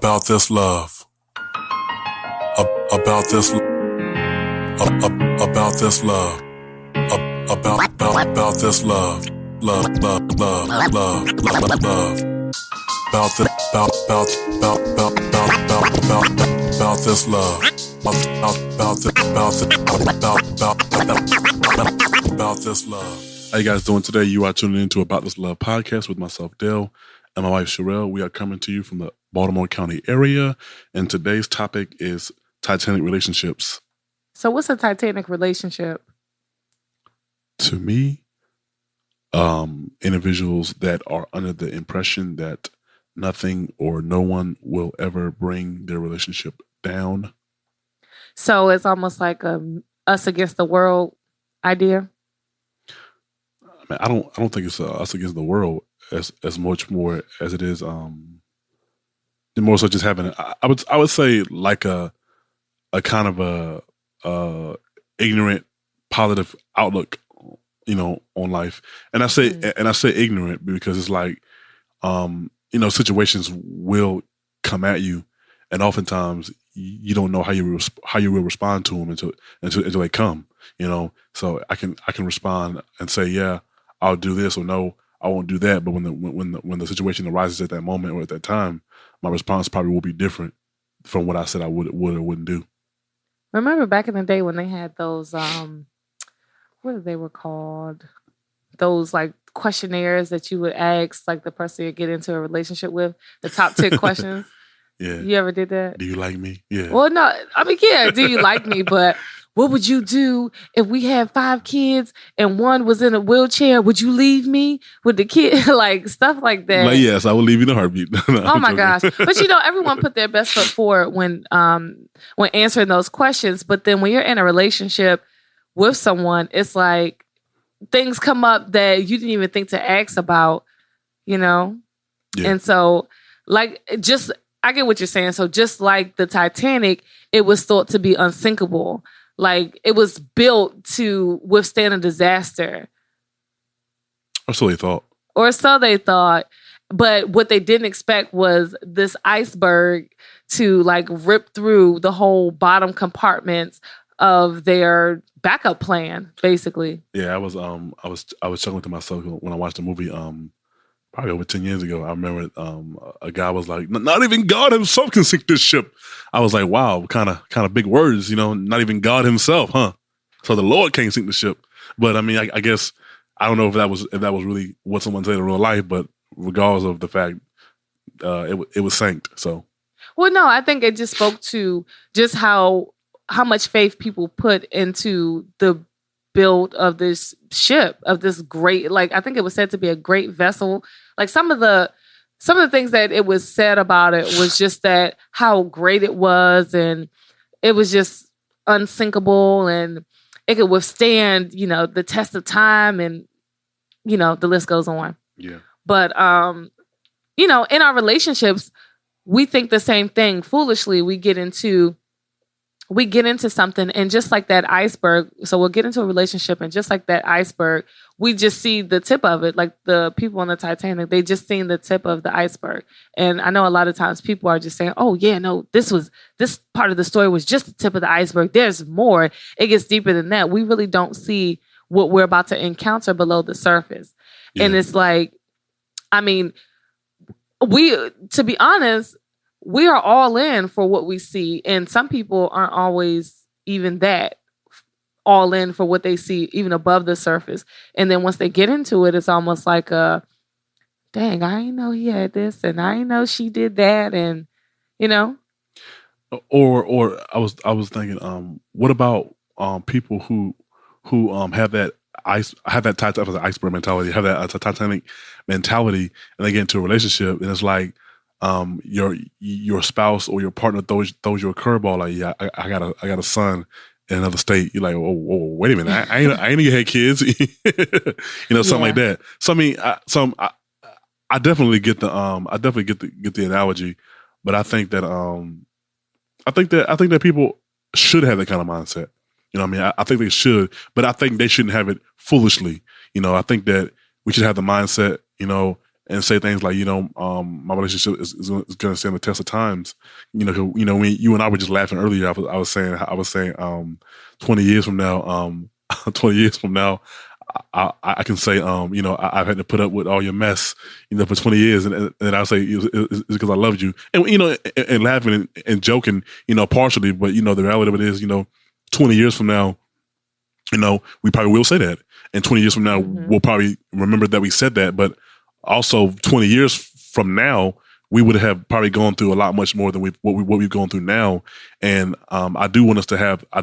about this love. About this about this love. About this love. Love. About this love. About this love. How you guys doing today? You are tuning into About This Love podcast with myself, Dale, and my wife, Sherelle. We are coming to you from the Baltimore County area, and today's topic is Titanic relationships. So what's a Titanic relationship? To me, individuals that are under the impression that nothing or no one will ever bring their relationship down. So it's almost like a us against the world idea. I don't think it's us against the world as much more as it is more so just having I would say like a kind of a ignorant positive outlook, on life. And I say ignorant because it's like situations will come at you, and oftentimes you don't know how you will respond to them until they come. So I can respond and say, yeah, I'll do this, or no, I won't do that. But when the situation arises at that moment or at that time, my response probably will be different from what I said I would or wouldn't do. Remember back in the day when they had those what they were called? Those like questionnaires that you would ask like the person you get into a relationship with, the top 10 questions. Yeah. You ever did that? Do you like me? Yeah. Well, no, I mean, yeah, do you like me? But what would you do if we had 5 kids and one was in a wheelchair? Would you leave me with the kid? Like stuff like that. Like, yes, I will leave you in a heartbeat. Oh my gosh. But everyone put their best foot forward when answering those questions. But then when you're in a relationship with someone, it's like things come up that you didn't even think to ask about, Yeah. And so I get what you're saying. So just like the Titanic, it was thought to be unsinkable. Like it was built to withstand a disaster. Or so they thought. But what they didn't expect was this iceberg to like rip through the whole bottom compartments of their backup plan, basically. Yeah, I was chuckling to myself when I watched the movie probably over 10 years ago. I remember a guy was like, not even God himself can sink this ship. I was like, wow, kind of big words, not even God himself, huh? So the Lord can't sink the ship. But I mean, I guess I don't know if that was really what someone said in real life, but regardless of the fact, it was sank. So, well, no, I think it just spoke to just how much faith people put into the build of this ship, of this great, like I think it was said to be a great vessel. Like some of the things that it was said about it was just that how great it was, and it was just unsinkable, and it could withstand, the test of time, and the list goes on. Yeah. But in our relationships, we think the same thing. Foolishly, we get into something, and just like that iceberg, so we'll get into a relationship, and just like that iceberg, we just see the tip of it. Like the people on the Titanic, they just seen the tip of the iceberg. And I know a lot of times people are just saying, oh yeah, no, this part of the story was just the tip of the iceberg. There's more. It gets deeper than that. We really don't see what we're about to encounter below the surface. Yeah. And it's like, I mean, to be honest, we are all in for what we see. And some people aren't always even that all in for what they see, even above the surface. And then once they get into it, it's almost like dang, I didn't know he had this, and I didn't know she did that. And, Or I was thinking, what about people who have that type of iceberg mentality, have that Titanic mentality, and they get into a relationship, and it's like, your spouse or your partner throws you a curveball, like, yeah, I got a son in another state. You're like, oh, wait a minute, I ain't know you had kids, something like that. So I mean, I definitely get the analogy, but I think that people should have that kind of mindset. I think they should, but I think they shouldn't have it foolishly. I think that we should have the mindset, and say things like, my relationship is going to stand the test of times. When you and I were just laughing earlier, I was saying, 20 years from now, 20 years from now, I can say, I've had to put up with all your mess, for 20 years. And I'll say it's because I loved you. And, and laughing and joking, partially. But, the reality of it is, 20 years from now, we probably will say that. And 20 years from now, we'll probably remember that we said that. But also 20 years from now, we would have probably gone through a lot much more than what we've gone through now. And I do want us to have a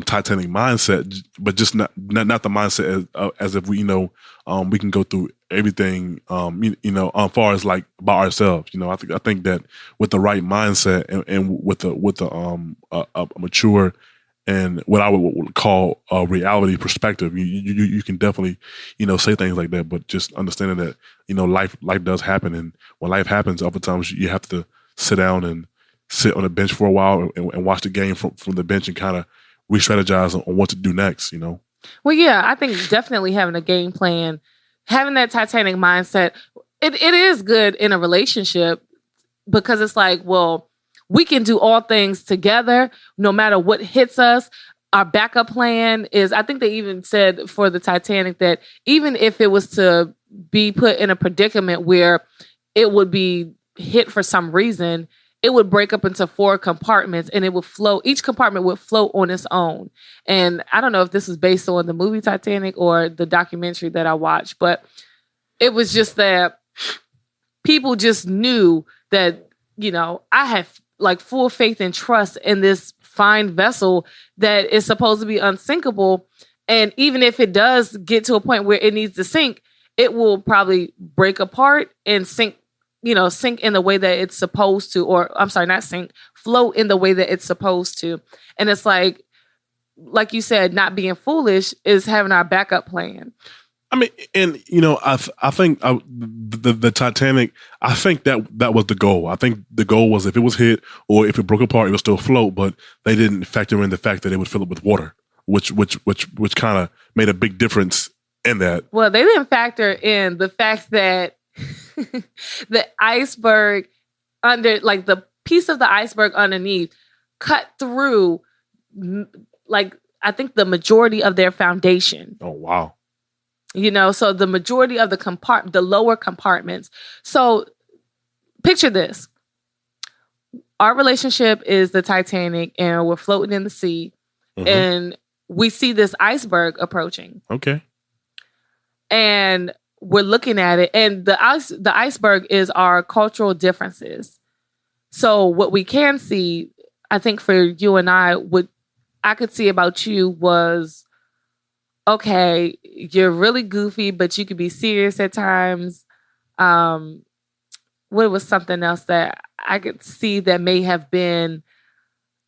Titanic mindset, but just not the mindset as if we we can go through everything far as like by ourselves. I think that with the right mindset and with a mature and what I would call a reality perspective, you can definitely say things like that. But just understanding that life does happen, and when life happens, oftentimes you have to sit down and sit on a bench for a while and watch the game from the bench and kind of re-strategize on what to do next, Well, yeah, I think definitely having a game plan, having that Titanic mindset, it is good in a relationship because it's like, well, we can do all things together no matter what hits us. Our backup plan is, I think they even said for the Titanic that even if it was to be put in a predicament where it would be hit for some reason, it would break up into 4 compartments and it would float. Each compartment would float on its own. And I don't know if this is based on the movie Titanic or the documentary that I watched, but it was just that people just knew that, I have like full faith and trust in this fine vessel that is supposed to be unsinkable. And even if it does get to a point where it needs to sink, it will probably break apart and sink in the way that it's supposed to, or I'm sorry, not sink, float in the way that it's supposed to. And it's like you said, not being foolish is having our backup plan. I mean, and I think the Titanic, I think that was the goal. I think the goal was if it was hit or if it broke apart, it would still float. But they didn't factor in the fact that it would fill up with water, which kind of made a big difference in that. Well, they didn't factor in the fact that the iceberg like the piece of the iceberg underneath cut through, like, I think the majority of their foundation. Oh, wow. So the majority of the lower compartments. So picture this. Our relationship is the Titanic and we're floating in the sea and we see this iceberg approaching. Okay. And we're looking at it, and the iceberg is our cultural differences. So what we can see, I think for you and I could see about you was, okay, you're really goofy, but you could be serious at times. What was something else that I could see that may have been,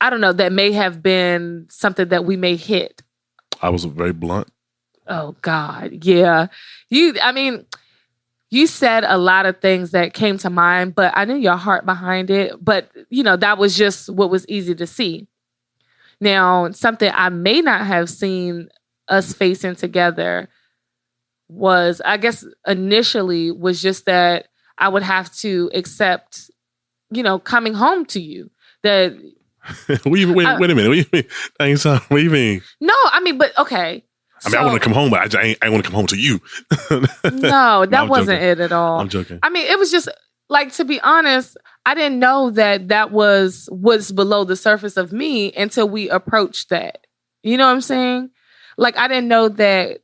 I don't know, that may have been something that we may hit? I was very blunt. Oh, God. Yeah. You said a lot of things that came to mind, but I knew your heart behind it. But, that was just what was easy to see. Now, something I may not have seen us facing together was, I guess, initially was just that I would have to accept, coming home to you. That wait a minute. What do you mean? What do you mean? No, but okay. I want to come home, but I want to come home to you. No, that wasn't joking. it at all. I'm joking. It was just, like, to be honest, I didn't know that was what's below the surface of me until we approached that. You know what I'm saying? Like, I didn't know that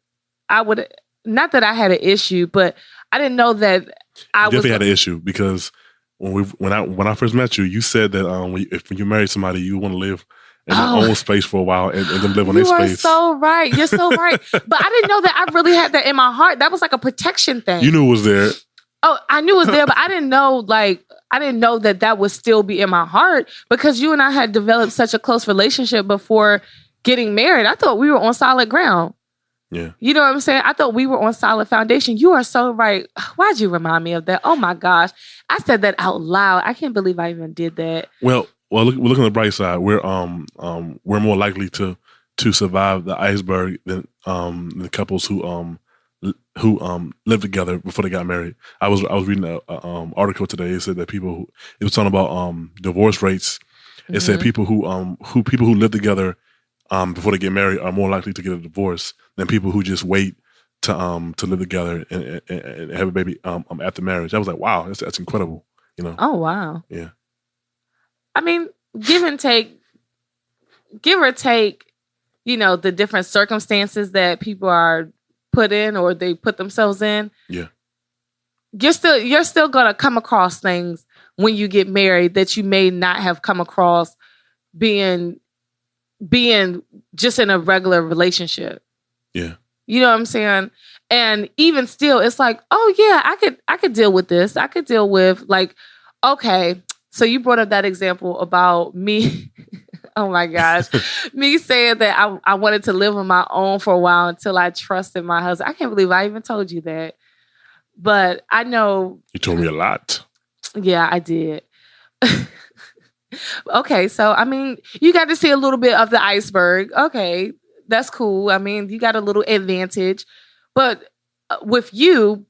I would, not that I had an issue, but I didn't know that I was. Definitely had an issue because when I first met you, you said that when you marry somebody, you want to live in their own space for a while and then live on their space. You're so right. You're so right. But I didn't know that I really had that in my heart. That was like a protection thing. You knew it was there. Oh, I knew it was there, but I didn't know that would still be in my heart because you and I had developed such a close relationship before getting married. I thought we were on solid ground. Yeah. You know what I'm saying? I thought we were on solid foundation. You are so right. Why'd you remind me of that? Oh my gosh. I said that out loud. I can't believe I even did that. Well, look on the bright side. We're more likely to survive the iceberg than the couples who who lived together before they got married. I was reading a article today. It said that it was talking about divorce rates. It said people who live together before they get married are more likely to get a divorce than people who just wait to live together and have a baby after marriage. I was like, wow, that's incredible. You know? Oh wow. Yeah. I mean, give or take, you know, the different circumstances that people are put in or they put themselves in. Yeah. You're still gonna come across things when you get married that you may not have come across being just in a regular relationship. Yeah. You know what I'm saying? And even still, it's like, oh yeah, I could deal with this. I could deal with like, okay. So you brought up that example about me. Oh my gosh. Me saying that I wanted to live on my own for a while until I trusted my husband. I can't believe I even told you that. But I know. You told me a lot. Yeah, I did. Okay, so I mean, you got to see a little bit of the iceberg. Okay, that's cool. I mean, you got a little advantage. But with you,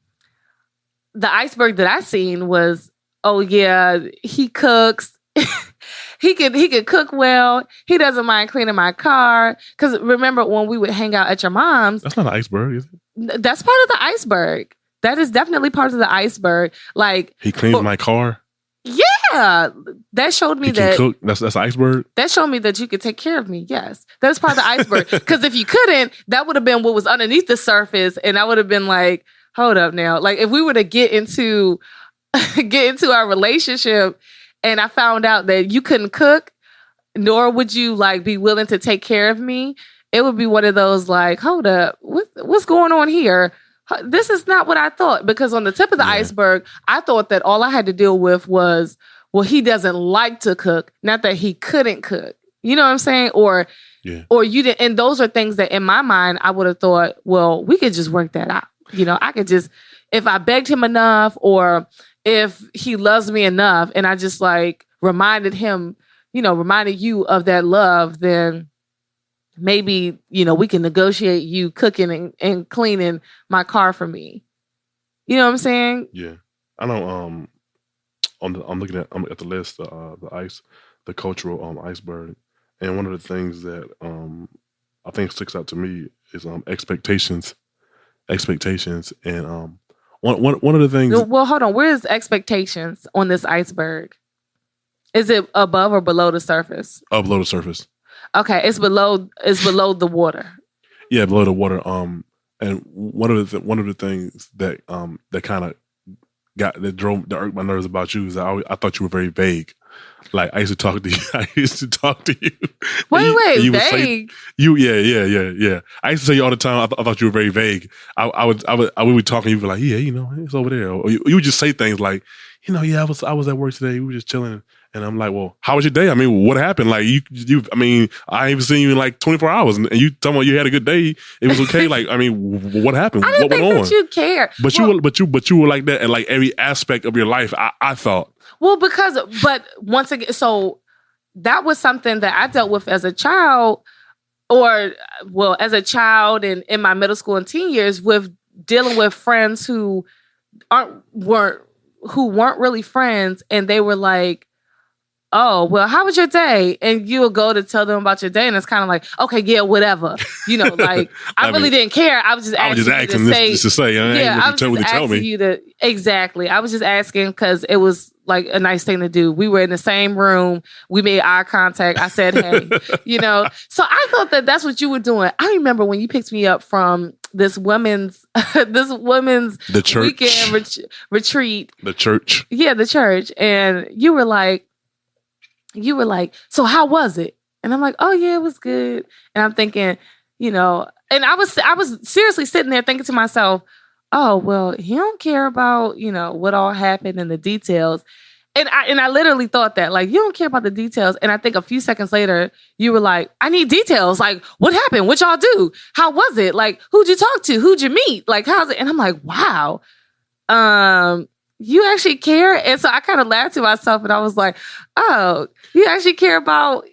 the iceberg that I seen was, oh yeah, he cooks. He could cook well. He doesn't mind cleaning my car. Because remember when we would hang out at your mom's? That's not an iceberg, is it? That's part of the iceberg. That is definitely part of the iceberg. Like he cleans my car. Yeah, that showed me that cook. That's an iceberg. That showed me that you could take care of me. Yes, that's part of the iceberg. Because if you couldn't, that would have been what was underneath the surface, and I would have been like, "Hold up, now." Like if we were to get into our relationship, and I found out that you couldn't cook, nor would you like be willing to take care of me, it would be one of those like, "Hold up, what's going on here?" This is not what I thought, because on the tip of the iceberg, I thought that all I had to deal with was, well, he doesn't like to cook, not that he couldn't cook. You know what I'm saying? Or you didn't. And those are things that in my mind, I would have thought, well, we could just work that out. You know, I could just, if I begged him enough or if he loves me enough and I just like reminded you of that love, then maybe, you know, we can negotiate you cooking and cleaning my car for me. You know what I'm saying? Yeah. I know I'm looking at the list, the cultural iceberg. And one of the things that I think sticks out to me is expectations. And one of the things. Well, hold on. Where's expectations on this iceberg? Is it above or below the surface? Below the surface. Okay, it's below the water. Yeah, below the water. And one of the things that kind of that irked my nerves about you is I thought you were very vague. Like I used to talk to you. Wait, vague. Yeah. I used to say you all the time. I thought you were very vague. We would talk and you'd be like, yeah, you know, it's over there. Or you would just say things like, you know, yeah, I was at work today. We were just chilling. And I'm like, well, how was your day? I mean, what happened? Like I mean, I ain't even seen you in like 24 hours and you talking about you had a good day. It was okay. Like, I mean, what happened? I didn't what went on? That you care. But you were like that in like every aspect of your life. I thought. Well, but once again, so that was something that I dealt with as a child as a child and in my middle school and teen years with dealing with friends who weren't really friends. And they were like, oh, well, how was your day? And you'll go to tell them about your day. And it's kind of like, okay, yeah, whatever. You know, like, I really didn't care. I was just asking to say. I was just asking you to, exactly. I was just asking because it was like a nice thing to do. We were in the same room. We made eye contact. I said, hey, you know. So I thought that that's what you were doing. I remember when you picked me up from this women's the church weekend retreat. The church. Yeah, the church. And you were like, so how was it? And I'm like, oh yeah, it was good. And I'm thinking, you know, and I was seriously sitting there thinking to myself, oh, well, he don't care about, you know, what all happened and the details. And I literally thought that, like, you don't care about the details. And I think a few seconds later, you were like, I need details. Like, what happened? What y'all do? How was it? Like, who'd you talk to? Who'd you meet? Like, how's it? And I'm like, wow. You actually care? And so I kind of laughed to myself and I was like, oh, you actually care about...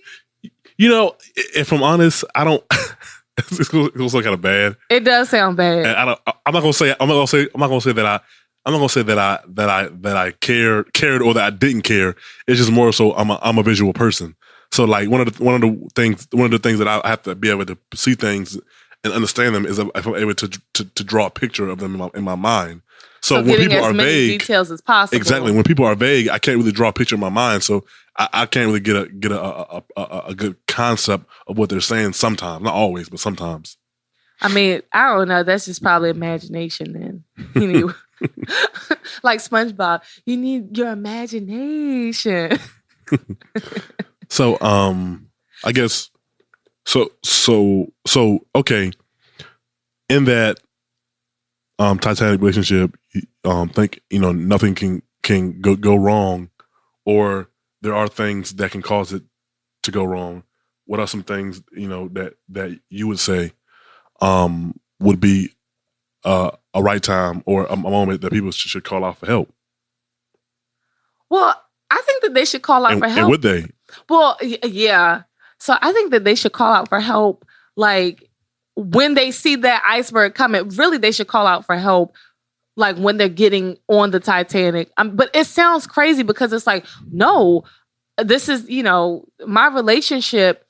You know, if I'm honest, I don't... It's gonna sound kind of bad. It does sound bad. And I'm not gonna say that I cared or that I didn't care. It's just more so I'm a visual person. So like one of the things that I have to be able to see things and understand them is if I'm able to draw a picture of them in my mind. So when people are vague, details as possible. Exactly. When people are vague, I can't really draw a picture in my mind. So I can't really get a good concept of what they're saying sometimes. Not always, but sometimes. I mean, I don't know. That's just probably imagination then. You need, like SpongeBob, you need your imagination. So, I guess, so, okay. In that, Titanic relationship, think, nothing can go wrong, or there are things that can cause it to go wrong. What are some things, that you would say, would be, a right time or a moment that people should call out for help? Well, I think that they should call out for help. And would they? Well, yeah. So I think that they should call out for help, like when they see that iceberg coming. Really, they should call out for help, like when they're getting on the Titanic. But it sounds crazy because it's like, no, this is, my relationship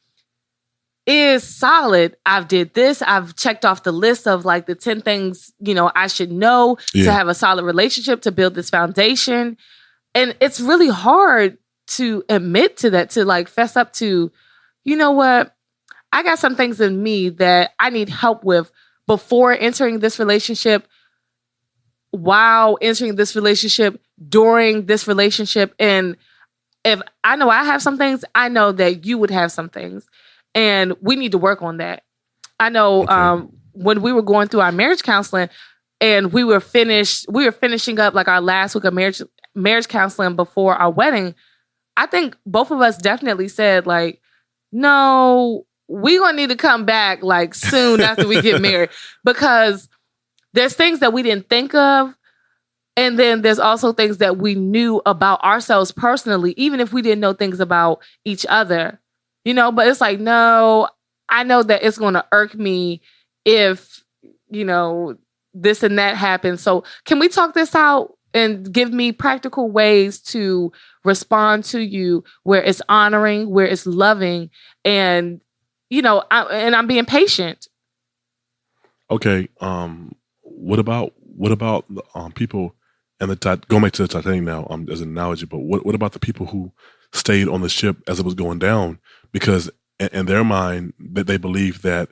is solid. I've did this. I've checked off the list of like the 10 things, I should know to have a solid relationship, to build this foundation. And it's really hard to admit to that, to like fess up to, you know what? I got some things in me that I need help with before entering this relationship, while entering this relationship, during this relationship. And if I know I have some things, I know that you would have some things. And we need to work on that. I know when we were going through our marriage counseling and we were finishing up like our last week of marriage counseling before our wedding, I think both of us definitely said like, no, we're going to need to come back like soon after we get married, because there's things that we didn't think of. And then there's also things that we knew about ourselves personally, even if we didn't know things about each other, but it's like, no, I know that it's going to irk me if, this and that happens. So can we talk this out and give me practical ways to respond to you where it's honoring, where it's loving, and, I'm being patient. Okay. What about people and going back to the Titanic now, as an analogy, but what about the people who stayed on the ship as it was going down? Because in their mind, that they believe that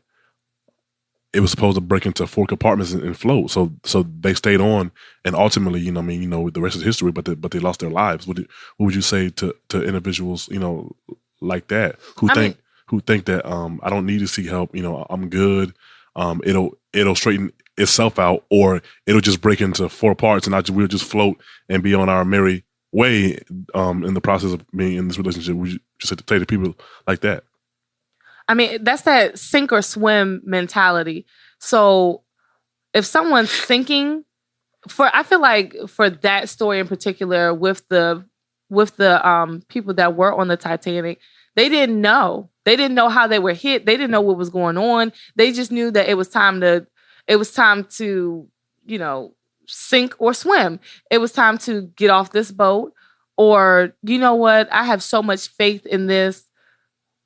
it was supposed to break into 4 compartments and float. So they stayed on, and ultimately, the rest is history. But they lost their lives. What would you say to individuals, like that who think that I don't need to seek help? I'm good. It'll straighten itself out, or it'll just break into 4 parts, and we'll just float and be on our merry way in the process of being in this relationship. Would you just say to people like that? I mean, that's that sink or swim mentality. So if someone's sinking, I feel like for that story in particular, with the people that were on the Titanic, they didn't know. They didn't know how they were hit. They didn't know what was going on. They just knew that it was time to, sink or swim. It was time to get off this boat, or, you know what? I have so much faith in this.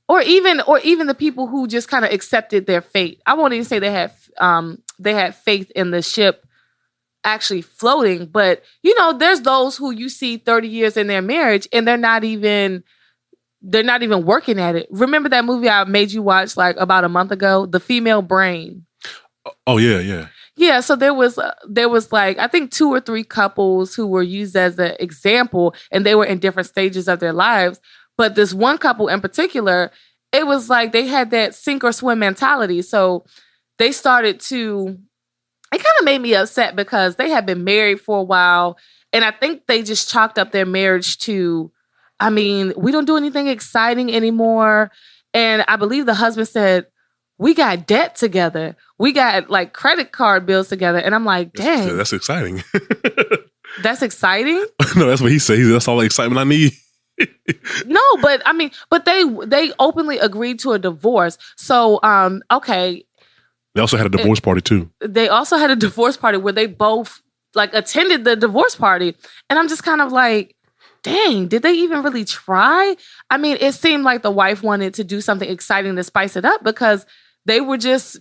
Or even the people who just kind of accepted their fate. I won't even say they had faith in the ship actually floating, but there's those who you see 30 years in their marriage and they're not even working at it. Remember that movie I made you watch like about a month ago, The Female Brain? Oh yeah. Yeah, so there was like I think 2 or 3 couples who were used as an example, and they were in different stages of their lives. But this one couple in particular, it was like they had that sink or swim mentality. So they started to, it kind of made me upset because they had been married for a while. And I think they just chalked up their marriage to, we don't do anything exciting anymore. And I believe the husband said, we got debt together. We got like credit card bills together. And I'm like, dang. That's exciting. That's exciting? No, that's what he said. That's all the excitement I need. No, but they openly agreed to a divorce. So, okay, They also had a divorce party too. They also had a divorce party where they both like attended the divorce party. And I'm just kind of like, dang, did they even really try? I mean, it seemed like the wife wanted to do something exciting to spice it up because they were just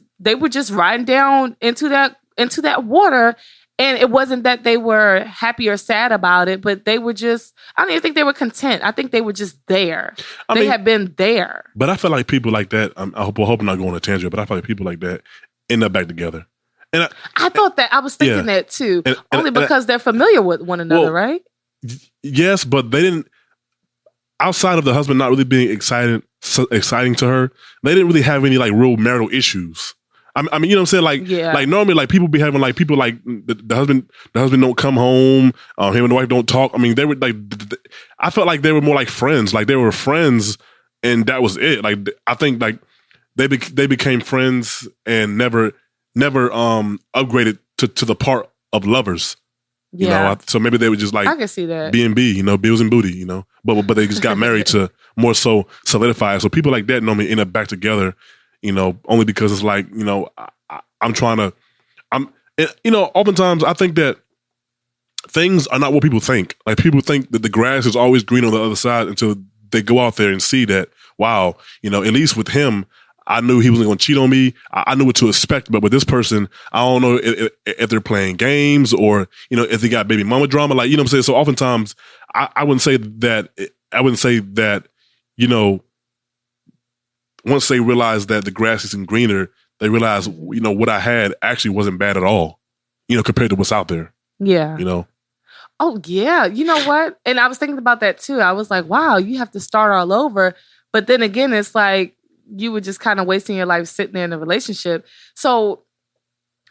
riding down into that water. And it wasn't that they were happy or sad about it, but they were just, I don't even think they were content. I think they were just there. They had been there. But I feel like people like that, I hope I'm not going on a tangent, but I feel like people like that end up back together. And I thought that, I was thinking that too. Only because they're familiar with one another, right? Yes, but they didn't, outside of the husband not really being exciting to her, they didn't really have any like real marital issues. I mean, you know what I'm saying? Like normally, like people be having like people like the husband don't come home, him and the wife don't talk. I mean, they were like, I felt like they were more like friends. Like they were friends, and that was it. Like I think like they became friends and never upgraded to the part of lovers. You know, so maybe they were just like I can see that B&B, you know, bills and booty, you know, but they just got married to more so solidify. So people like that normally end up back together. You know, only because it's like, you know, you know, oftentimes I think that things are not what people think. Like people think that the grass is always green on the other side until they go out there and see that, wow, you know, at least with him, I knew he wasn't going to cheat on me. I knew what to expect. But with this person, I don't know if they're playing games or, you know, if they got baby mama drama. Like, you know what I'm saying? So oftentimes I wouldn't say that, you know, once they realize that the grass isn't greener, they realize, you know, what I had actually wasn't bad at all, you know, compared to what's out there. Yeah. You know? Oh, yeah. You know what? And I was thinking about that too. I was like, wow, you have to start all over. But then again, it's like you were just kind of wasting your life sitting there in a relationship. So,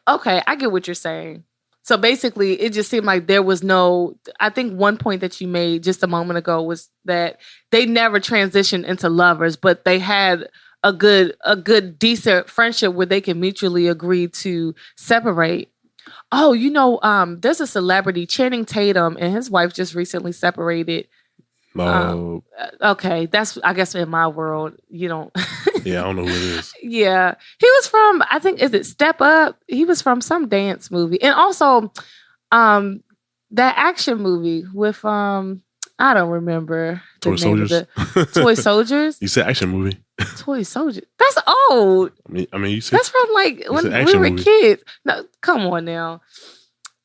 okay, I get what you're saying. So basically, it just seemed like there was I think one point that you made just a moment ago was that they never transitioned into lovers, but they had a good, decent friendship where they can mutually agree to separate. Oh, you know, there's a celebrity, Channing Tatum, and his wife just recently separated. Okay, that's, I guess, in my world, you don't. Yeah, I don't know who it is. Yeah, he was from, I think, is it Step Up? He was from some dance movie, and also, that action movie with I don't remember. Toy Soldiers. Toy Soldiers. You said action movie. Toy Soldiers. That's old. I mean, you said that's from like when we were kids. No, come on now.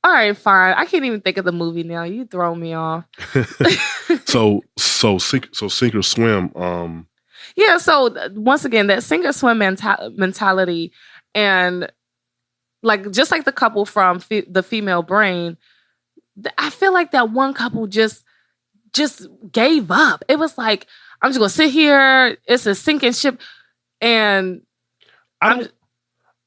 All right, fine. I can't even think of the movie now. You throw me off. So sink or swim. Yeah. So once again, that sink or swim mentality, and like just like the couple from the Female Brain, I feel like that one couple just gave up. It was like, I'm just gonna sit here. It's a sinking ship, and I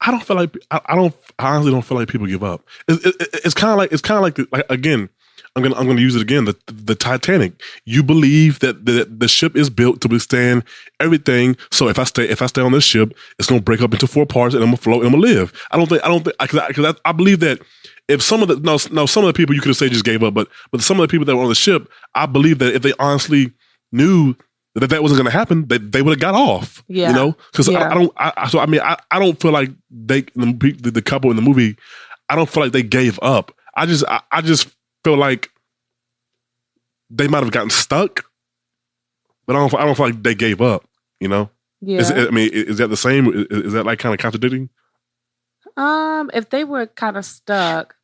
honestly don't feel like people give up. It's kind of like again, I'm gonna use it again. The Titanic. You believe that the ship is built to withstand everything. So if I stay on this ship, it's gonna break up into 4 parts, and I'm gonna float and I'm gonna live. I don't think because I believe that if some of the people you could have said just gave up, but some of the people that were on the ship, I believe that if they honestly knew that wasn't going to happen, they would have got off. Yeah. You know, because I don't feel like the couple in the movie, I don't feel like they gave up. I just feel like they might have gotten stuck, but I don't feel like they gave up. You know? Yeah. Is that the same? Is that like kind of contradicting? If they were kind of stuck,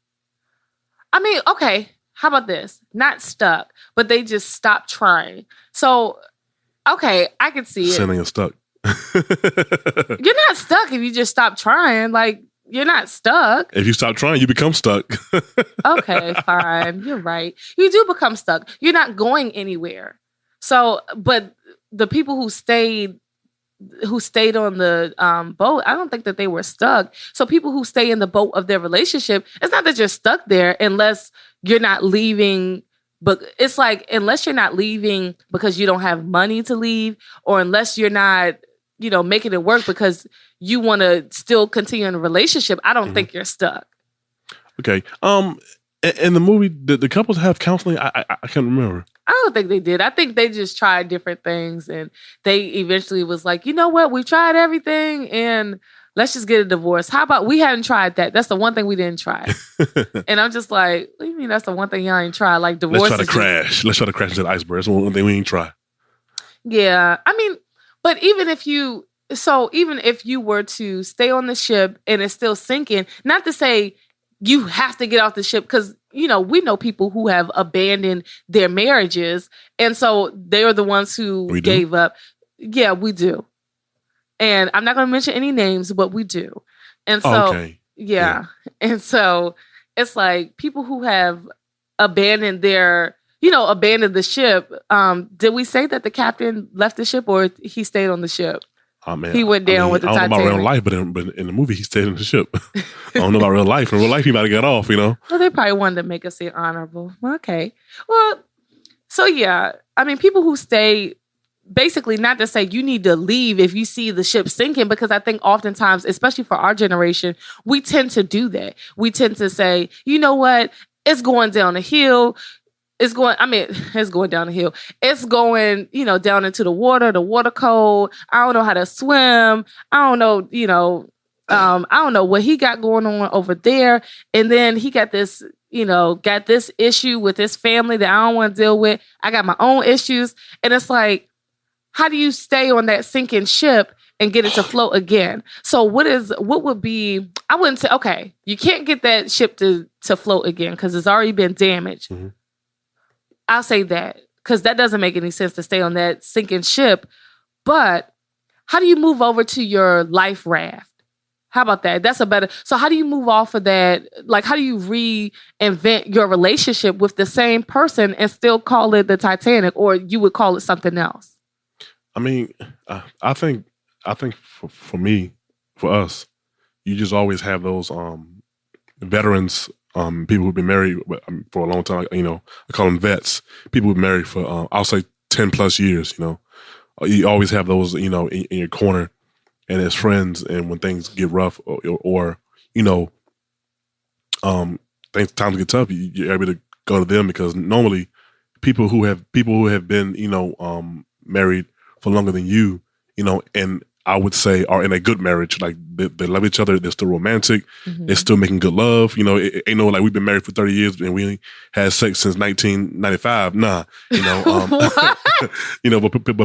I mean, okay. How about this? Not stuck, but they just stopped trying. So. Okay, I can see it. Sending us stuck. You're not stuck if you just stop trying. Like, you're not stuck. If you stop trying, you become stuck. Okay, fine. You're right. You do become stuck. You're not going anywhere. So, but the people who stayed on the boat, I don't think that they were stuck. So people who stay in the boat of their relationship, it's not that you're stuck there unless you're not leaving. But it's like, unless you're not leaving because you don't have money to leave, or unless you're not, you know, making it work because you want to still continue in a relationship, I don't think you're stuck. Okay. In the movie, the couples have counseling? I can't remember. I don't think they did. I think they just tried different things, and they eventually was like, you know what? We tried everything, and let's just get a divorce. How about we haven't tried that? That's the one thing we didn't try. And I'm just like, what do you mean that's the one thing y'all ain't tried? Like divorce. Let's try to crash into the iceberg. That's one thing we ain't try. Yeah. I mean, but even if you were to stay on the ship and it's still sinking, not to say you have to get off the ship, because, we know people who have abandoned their marriages. And so they are the ones who gave up. Yeah, we do. And I'm not going to mention any names, but we do. And so, yeah. And so it's like people who have abandoned abandoned the ship. Did we say that the captain left the ship or he stayed on the ship? Oh, man. He went down with the Titanic. I don't know about real life, but in the movie, he stayed in the ship. I don't know about real life. In real life, he might have got off, Well, they probably wanted to make us seem honorable. Okay. Well, so yeah. I mean, people who stay, basically not to say you need to leave if you see the ship sinking, because I think oftentimes, especially for our generation, we tend to do that. We tend to say, you know what? It's going down a hill. It's going down the hill. It's going, down into the water cold. I don't know how to swim. I don't know, I don't know what he got going on over there. And then he got this issue with his family that I don't want to deal with. I got my own issues. And it's like, how do you stay on that sinking ship and get it to float again? So what would be, I wouldn't say, okay, you can't get that ship to float again because it's already been damaged. Mm-hmm. I'll say that, because that doesn't make any sense to stay on that sinking ship. But how do you move over to your life raft? How about that? So how do you move off of that? Like, how do you reinvent your relationship with the same person and still call it the Titanic, or you would call it something else? I mean, I think for me, for us, you just always have those veterans, people who've been married for a long time. I call them vets. People who've been married for I'll say 10 plus years. You always have those in your corner and as friends. And when things get rough or times get tough, you're able to go to them, because normally people who have been married for longer than you, and I would say are in a good marriage. Like they love each other. They're still romantic. Mm-hmm. They're still making good love. It ain't like we've been married for 30 years and we had sex since 1995. Nah, but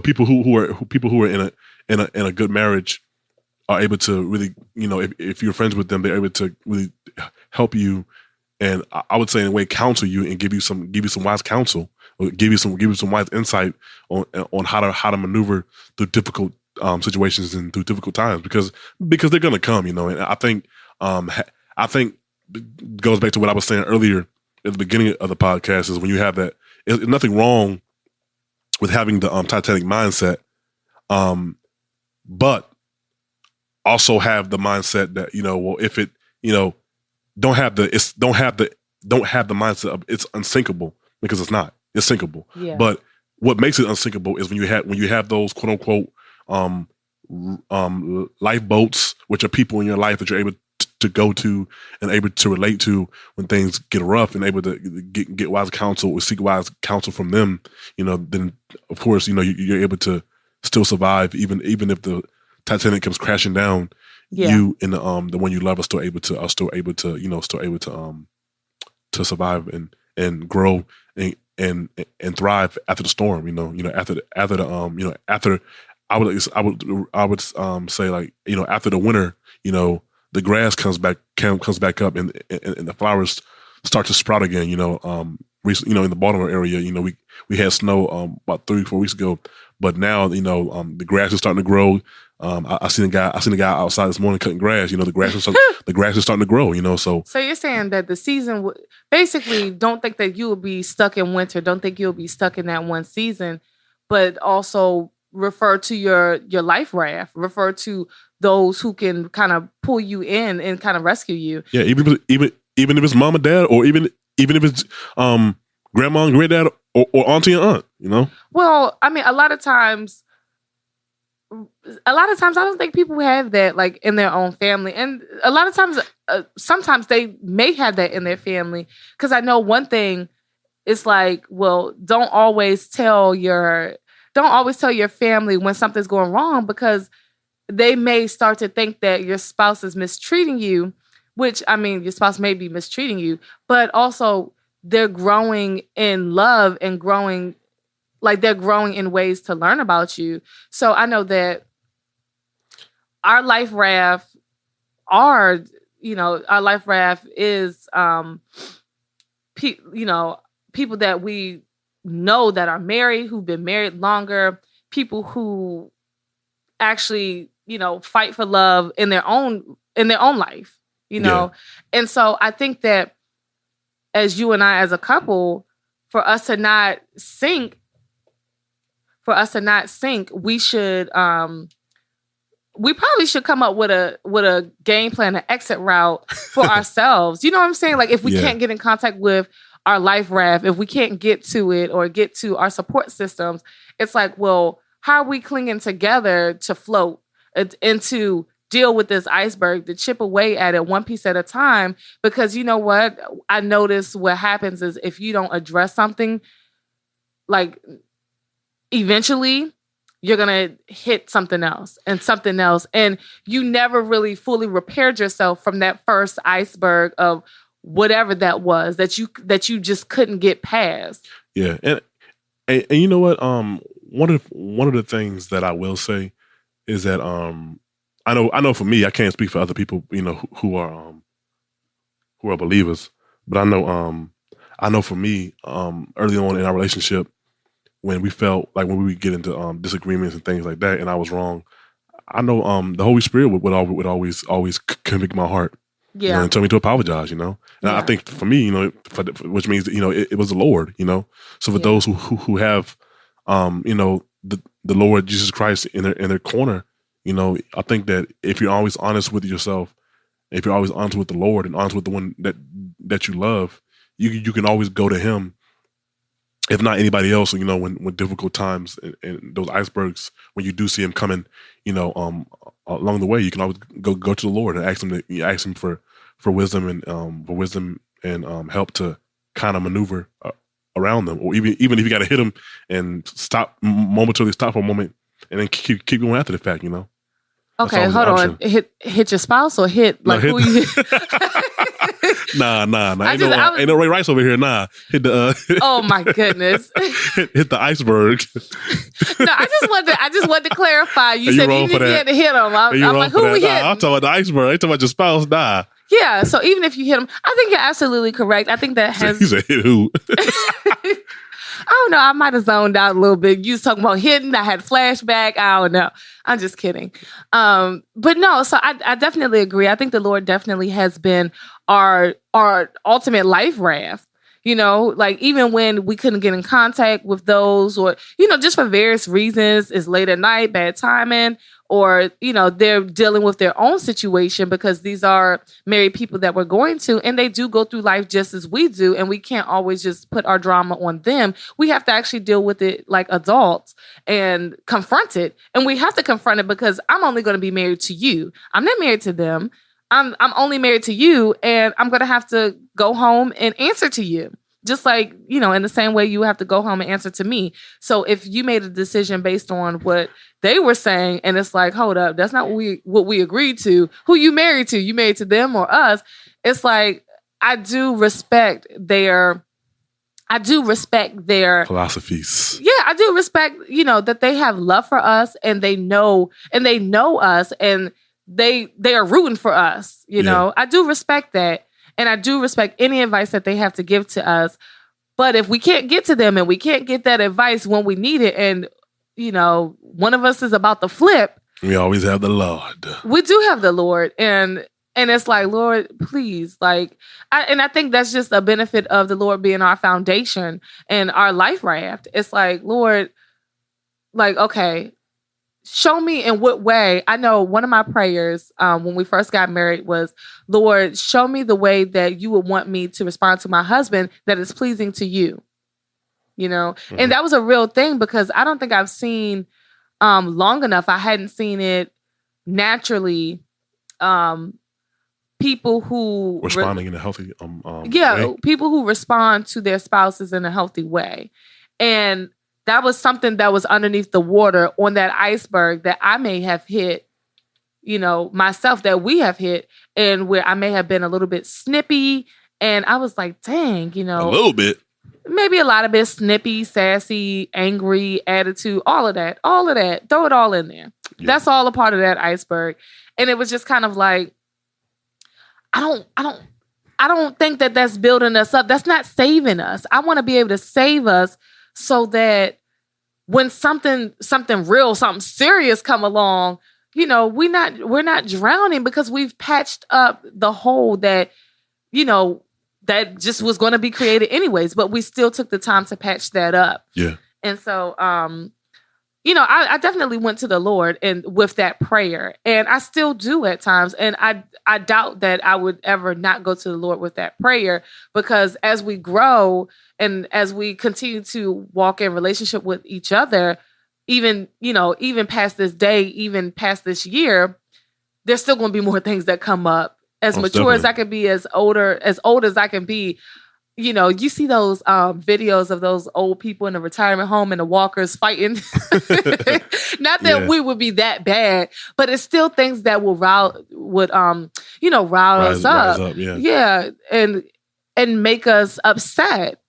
people who are in a good marriage are able to really, if you're friends with them, they're able to really help you. And I would say in a way, counsel you and give you some wise counsel, or give you some wise insight on how to maneuver through difficult situations and through difficult times, because they're gonna come, And I think it goes back to what I was saying earlier at the beginning of the podcast, is when you have that, there's nothing wrong with having the Titanic mindset, but also have the mindset that if it don't have the mindset of it's unsinkable, because it's not. It's sinkable. Yeah. But what makes it unsinkable is when you have those quote unquote lifeboats, which are people in your life that you're able to go to and able to relate to when things get rough, and able to get wise counsel or seek wise counsel from them. Then of course you're able to still survive even if the Titanic comes crashing down. Yeah. You and the one you love are still able to to survive and grow and thrive after the storm. After I would say, like, after the winter, the grass comes back up and the flowers start to sprout again. Recently, in the Baltimore area, we had snow about 3-4 weeks ago, but now the grass is starting to grow. I seen a guy outside this morning cutting grass. The grass is starting to grow. So you're saying that the season basically, don't think that you will be stuck in winter. Don't think you'll be stuck in that one season, but also refer to your life raft. Refer to those who can kind of pull you in and kind of rescue you. Yeah, even if it's mom and dad, or even if it's grandma and granddad, or auntie and aunt. Well, I mean, a lot of times I don't think people have that like in their own family, and a lot of times, sometimes they may have that in their family. Because I know one thing, it's like, well, don't always tell your family when something's going wrong, because they may start to think that your spouse is mistreating you, which, I mean, your spouse may be mistreating you, but also they're growing in love and growing, like they're growing in ways to learn about you. So I know that our life raft our life raft is, people that we know that are married, who've been married longer, people who actually, fight for love in their own life, Yeah. And so I think that as you and I, as a couple, for us to not sink, we should, we probably should come up with a game plan, an exit route for ourselves. You know what I'm saying? Like if we can't get in contact with our life raft, if we can't get to it or get to our support systems, it's like, well, how are we clinging together to float and to deal with this iceberg, to chip away at it one piece at a time? Because you know what? I notice what happens is if you don't address something, like eventually you're going to hit something else. And you never really fully repaired yourself from that first iceberg of whatever that was that you just couldn't get past. Yeah. And you know what? One of the things that I will say is that I know for me, I can't speak for other people, who are believers, but I know for me, early on in our relationship, when we would get into disagreements and things like that, and I was wrong, I know the Holy Spirit would always convict my heart, and tell me to apologize, And I think for me, which means that, it was the Lord, So for those who have, the Lord Jesus Christ in their corner, I think that if you're always honest with yourself, if you're always honest with the Lord and honest with the one that you love, you can always go to Him. If not anybody else, when difficult times and those icebergs, when you do see Him coming, along the way, you can always go to the Lord and ask Him for wisdom and help to kind of maneuver around them, or even if you got to hit them and momentarily stop for a moment and then keep going after the fact, Okay, hold on. Hit your spouse or hit who you hit? Nah. Ain't no Ray Rice over here. Nah. Hit the. Oh my goodness. hit the iceberg. No, I just wanted to clarify. You said even if you had to hit him. I'm like, who we hit? Nah, I'm talking about the iceberg. I ain't talking about your spouse. Nah. Yeah. So even if you hit him, I think you're absolutely correct. I think that has. You said hit who? I don't know. I might have zoned out a little bit. You was talking about hitting. I had flashback. I don't know. I'm just kidding. But no, so I definitely agree. I think the Lord definitely has been our ultimate life raft. Like even when we couldn't get in contact with those, or, just for various reasons, it's late at night, bad timing, or, they're dealing with their own situation, because these are married people that we're going to, and they do go through life just as we do. And we can't always just put our drama on them. We have to actually deal with it like adults and confront it. And we have to confront it because I'm only going to be married to you. I'm not married to them. I'm only married to you, and I'm going to have to go home and answer to you. Just like, in the same way you have to go home and answer to me. So if you made a decision based on what they were saying, and it's like, hold up, that's not what we agreed to. Who you married to? You married to them or us? It's like, I do respect their philosophies. Yeah, I do respect, that they have love for us, and they know us, and they are rooting for us. I do respect that. And I do respect any advice that they have to give to us. But if we can't get to them and we can't get that advice when we need it, and, one of us is about to flip. We always have the Lord. We do have the Lord. And it's like, Lord, please. I think that's just a benefit of the Lord being our foundation and our life raft. It's like, Lord, okay, show me in what way. I know one of my prayers when we first got married was, Lord, show me the way that you would want me to respond to my husband that is pleasing to you. Mm-hmm. And that was a real thing, because I don't think I've seen long enough. I hadn't seen it naturally. People who responding in a healthy way. People who respond to their spouses in a healthy way. And that was something that was underneath the water on that iceberg that I may have hit myself that we have hit, and where I may have been a little bit snippy. And I was like, dang, a little bit. Maybe a lot of bit snippy, sassy, angry, attitude, all of that. Throw it all in there. Yeah. That's all a part of that iceberg. And it was just kind of like, I don't think that that's building us up. That's not saving us. I want to be able to save us so that when something real, something serious come along, we're not drowning, because we've patched up the hole that, that just was going to be created anyways, but we still took the time to patch that up. Yeah. And so, I definitely went to the Lord and with that prayer, and I still do at times. And I doubt that I would ever not go to the Lord with that prayer, because as we grow and as we continue to walk in relationship with each other, even past this day, even past this year, there's still going to be more things that come up. As mature as I can be, as old as I can be, you see those videos of those old people in the retirement home and the walkers fighting. Not that we would be that bad, but it's still things that will rile us up. Yeah, and make us upset.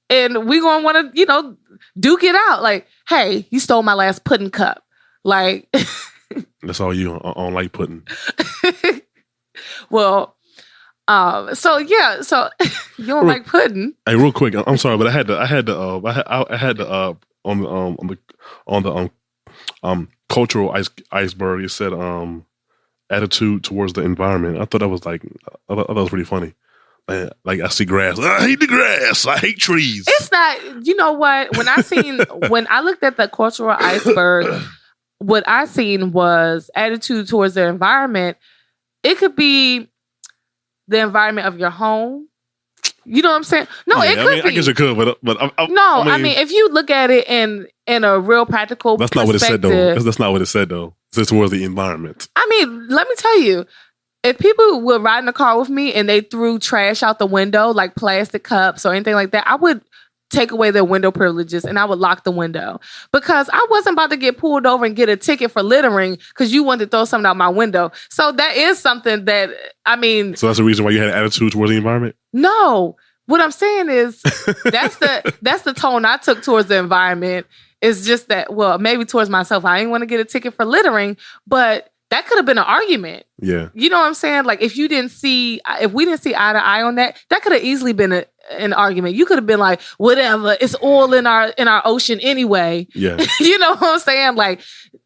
And we gonna want to, duke it out. Like, hey, you stole my last pudding cup. Like, that's all you on like pudding. Well, so you don't like pudding. Hey, real quick, I'm sorry, but I had to on the cultural iceberg. It said attitude towards the environment. I thought that was I thought that was pretty funny. Like, I see grass. I hate the grass. I hate trees. It's not. You know what? When I looked at the cultural iceberg, what I seen was attitude towards the environment. It could be the environment of your home. You know what I'm saying? No, it could be. I guess it could, but I mean, if you look at it in a real practical that's not what it said, though. That's not what it said, though. It's towards the environment. I mean, let me tell you, if people would ride in the car with me and they threw trash out the window, like plastic cups or anything like that, I would take away their window privileges and I would lock the window, because I wasn't about to get pulled over and get a ticket for littering because you wanted to throw something out my window. So that is something that, I mean... So that's the reason why you had an attitude towards the environment? No. What I'm saying is that's the tone I took towards the environment. It's just that, well, maybe towards myself, I didn't want to get a ticket for littering, but that could have been an argument. Yeah. You know what I'm saying? Like, if we didn't see eye to eye on that, that could have easily been an argument. You could have been like, whatever, it's oil in our ocean anyway. Yeah. You know what I'm saying? Like,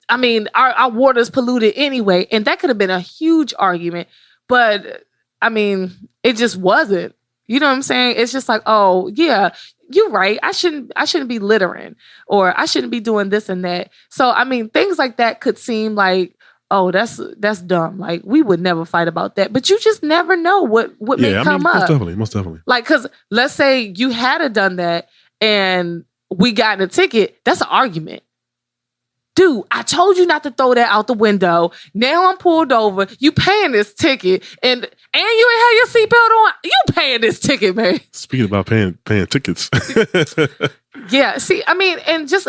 I mean, our water's polluted anyway. And that could have been a huge argument. But I mean, it just wasn't. You know what I'm saying? It's just like, oh yeah, you're right. I shouldn't be littering, or I shouldn't be doing this and that. So I mean, things like that could seem like, oh, that's dumb. Like, we would never fight about that. But you just never know what may come up. Most definitely. Like, because let's say you had done that and we got in a ticket, that's an argument. Dude, I told you not to throw that out the window. Now I'm pulled over. You paying this ticket, and you ain't have your seatbelt on. You paying this ticket, man. Speaking about paying tickets. Yeah. See, I mean, and just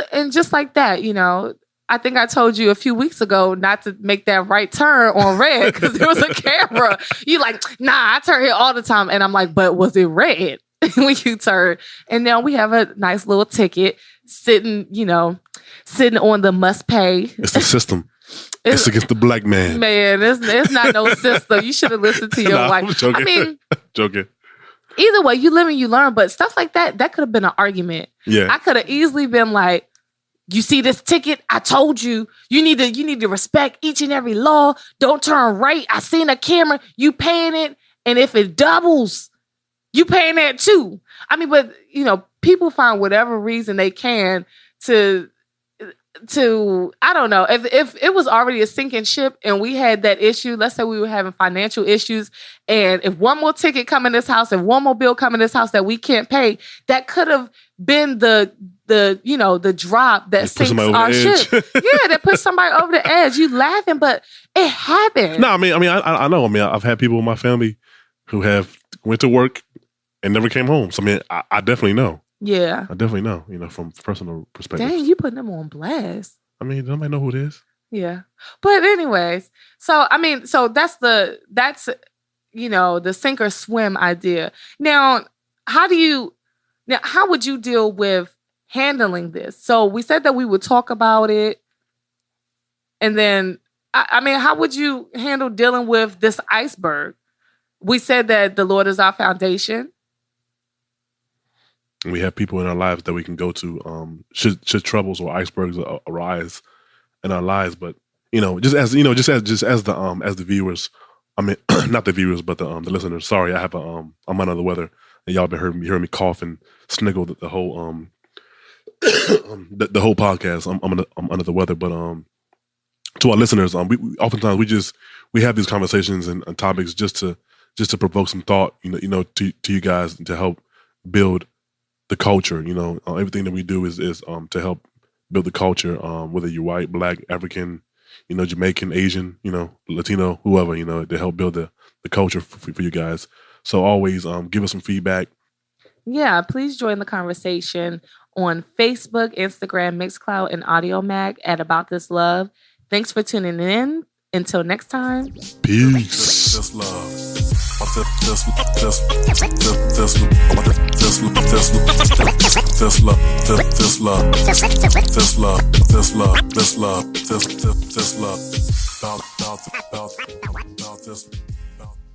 like that, I think I told you a few weeks ago not to make that right turn on red because there was a camera. You like, nah, I turn here all the time. And I'm like, but was it red when you turn? And now we have a nice little ticket sitting on the must pay. It's the system. It's against the black man. Man, it's not no system. You should have listened to your wife. I'm joking. I mean, joking. Either way, you live and you learn. But stuff like that could have been an argument. Yeah. I could have easily been like, you see this ticket? I told you. You need to respect each and every law. Don't turn right. I seen a camera. You paying it. And if it doubles, you paying that too. I mean, but people find whatever reason they can to I don't know, if it was already a sinking ship and we had that issue, let's say we were having financial issues, and if one more ticket come in this house and one more bill come in this house that we can't pay, that could have been the drop that sinks our ship. Yeah, that puts somebody over the edge. You laughing, but it happened. No, I mean, I know. I mean, I've had people in my family who have went to work and never came home. So I mean, I definitely know. Yeah. I definitely know, from personal perspective. Dang, you putting them on blast. I mean, nobody know who it is. Yeah. But anyways, so I mean, so that's the sink or swim idea. Now, how would you deal with handling this? So we said that we would talk about it, and then I mean, how would you handle dealing with this iceberg? We said that the Lord is our foundation. We have people in our lives that we can go to should troubles or icebergs arise in our lives. But just as the viewers, I mean, not the viewers, but the listeners. Sorry, I'm under the weather, and y'all been hearing me cough and sniggle the whole the whole podcast. I'm under the weather, but to our listeners, we oftentimes we have these conversations and topics just to provoke some thought, to you guys and to help build the culture. Everything that we do is to help build the culture, whether you're white, black, African, Jamaican, Asian, Latino, whoever, to help build the culture for you guys. So always give us some feedback. Yeah, please join the conversation on Facebook, Instagram, Mixcloud, and Audio Mag at About This Love. Thanks for tuning in. Until next time. Peace. Just love. Just love.